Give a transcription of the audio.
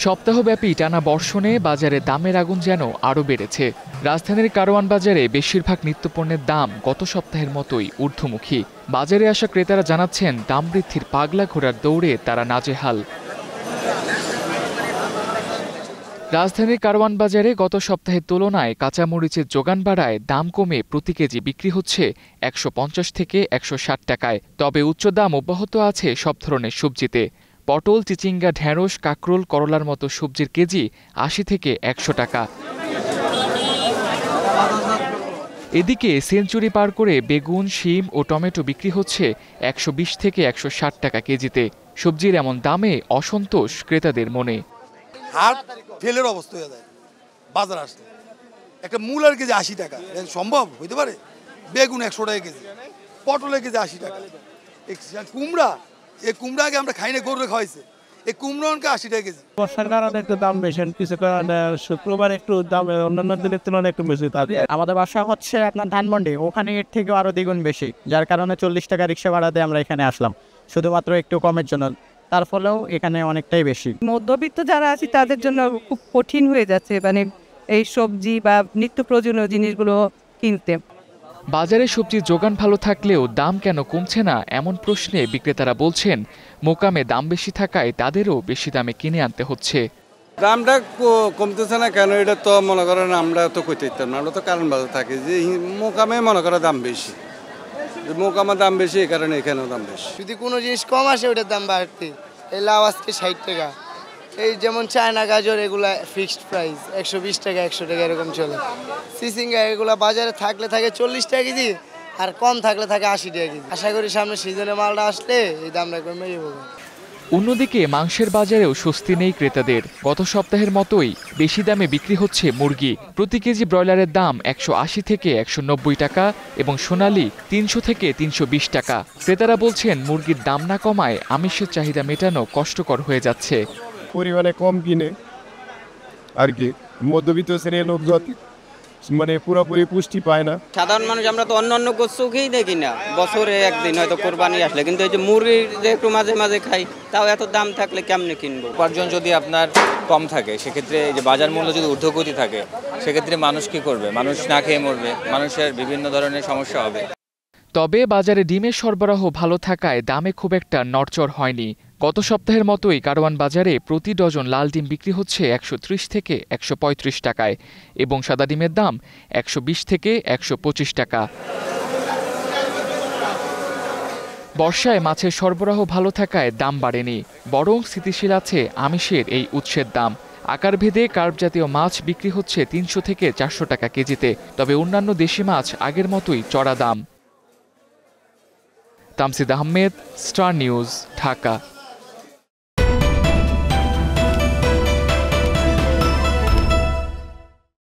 সপ্তাহব্যাপী টানা বর্ষণে বাজারে দামের আগুন যেন আরও বেড়েছে। রাজধানীর কারওয়ান বাজারে বেশিরভাগ নিত্যপণ্যের দাম গত সপ্তাহের মতোই ঊর্ধ্বমুখী। বাজারে আসা ক্রেতারা জানাচ্ছেন, দাম বৃদ্ধির পাগলা ঘোড়ার দৌড়ে তারা নাজেহাল। রাজধানীর কারওয়ান বাজারে গত সপ্তাহের তুলনায় কাঁচামরিচের যোগান বাড়ায় দাম কমে প্রতি কেজি বিক্রি হচ্ছে ১৫০ থেকে ১৬০ টাকায়। তবে উচ্চ দাম অব্যাহত আছে সব ধরনের সবজিতে। পটল, চিচিঙ্গা, ঢেঁড়স, কাকরোল, করলার মতো সবজির কেজি ৮০ থেকে ১০০ টাকা। এদিকে সেঞ্চুরি পার করে বেগুন, শিম ও টমেটো বিক্রি হচ্ছে ১২০ থেকে ১৬০ টাকা কেজিতে। সবজির এমন দামে অসন্তোষ ক্রেতাদের মনে। হাট ফেলের অবস্থা হয়ে যায়। বাজার আসলে একটা মূলার কেজি ৮০ টাকা সম্ভব হইতে পারে? বেগুন ১০০ টাকা কেজি, পটলের কেজি ৮০ টাকা। কুমড়া, এই কুমড়া আগে আমরা খাই না, গরু খাওয়াইছে, এই কুমড়া ৮০ টাকা কেজি। বর্ষার কারণে একটু দাম বেশি, কিছু কারণে শুক্রবার একটু দাম অন্যান্য দিনের তুলনায় একটু বেশি। আমাদের বাসা হচ্ছে আপনার ধানমন্ডি, ওখানে এর থেকেও আরো দ্বিগুণ বেশি, যার কারণে ৪০ টাকা রিক্সা ভাড়াতে আমরা এখানে আসলাম শুধুমাত্র একটু কমের জন্য। তার ফলেও এখানে অনেকটাই বেশি। মধ্যবিত্ত যারা আছে তাদের জন্য খুব কঠিন হয়ে যাচ্ছে মানে এই সবজি বা নিত্য প্রয়োজনীয় জিনিসগুলো কিনতে। বাজারে সবজির যোগান ভালো থাকলেও দাম কেন কমছে না, এমন প্রশ্নে বিক্রেতারা বলছেন, মোকামে দাম বেশি থাকায় তাদেরও বেশি দামে কিনে আনতে হচ্ছে। দামটা কমতেছে না কেন, এটা তো মনে করেন আমরা তো কইতে দিতাম না, আমরা তো কারণ বাজার থাকি যে মোকামে মনে করেন দাম বেশি, মোকামের দাম বেশি, এই কারণে এখানেও দাম বেশি। যদি কোনো জিনিস কম আসে ওটার দাম বাড়তে। এই লাউ আজকে ৬০ টাকা, এই যেমন চায়না গাজর এগুলা ফিক্সড প্রাইস ১২০ টাকা ১০০ টাকা এরকম চলে। চিচিঙ্গা এগুলা বাজারে থাকলে থাকে ৪০ টাকা কেজি, আর কম থাকলে থাকে ৮০ টাকা কেজি। আশা করি সামনে সিজনে মালটা আসলে এই দামটা কমে যাবে। অন্যদিকে মাংসের বাজারেও স্বস্তি নেই ক্রেতাদের। গত সপ্তাহের মতোই বেশি দামে বিক্রি হচ্ছে মুরগি। প্রতি কেজি ব্রয়লারের দাম ১৮০ থেকে ১৯০ টাকা এবং সোনালী ৩০০ থেকে ৩২০ টাকা। ক্রেতারা বলছেন, মুরগির দাম না কমায় আমিষের চাহিদা মেটানো কষ্টকর হয়ে যাচ্ছে। পরিমাণে কম কিনে আর কি মধ্যবিত্ত শ্রেণীর লোকজন মানে পুরোপুরি পুষ্টি পায় না। সাধারণ মানুষ আমরা তো অন্য চোখেই দেখি না, বছরে একদিন হয়তো কোরবানি আসলে, কিন্তু এই যে মুরগির যে একটু মাঝে মাঝে খাই, তাও এত দাম থাকলে কেমনে কিনবো? উপার্জন যদি আপনার কম থাকে, সেক্ষেত্রে এই যে বাজার মূল্য যদি ঊর্ধ্বগতি থাকে, সেক্ষেত্রে মানুষ কি করবে? মানুষ না খেয়ে মরবে, মানুষের বিভিন্ন ধরনের সমস্যা হবে। তবে বাজারে ডিমের সরবরাহ ভালো থাকায় দামে খুব একটা নড়চড় হয়নি। গত সপ্তাহের মতোই কারওয়ান বাজারে প্রতি ডজন লাল ডিম বিক্রি হচ্ছে ১৩০ থেকে ১৩৫ টাকায় এবং সাদা ডিমের দাম ১২০ থেকে ১২৫ টাকা। বর্ষায় মাছের সরবরাহ ভালো থাকায় দাম বাড়েনি, বরং স্থিতিশীল আছে আমিষের এই উৎসের দাম। আকারভেদে কার্প জাতীয় মাছ বিক্রি হচ্ছে ৩০০ থেকে ৪০০ টাকা কেজিতে, তবে অন্যান্য দেশি মাছ আগের মতোই চড়া দাম। Tamsid Ahmed, star news, Dhaka.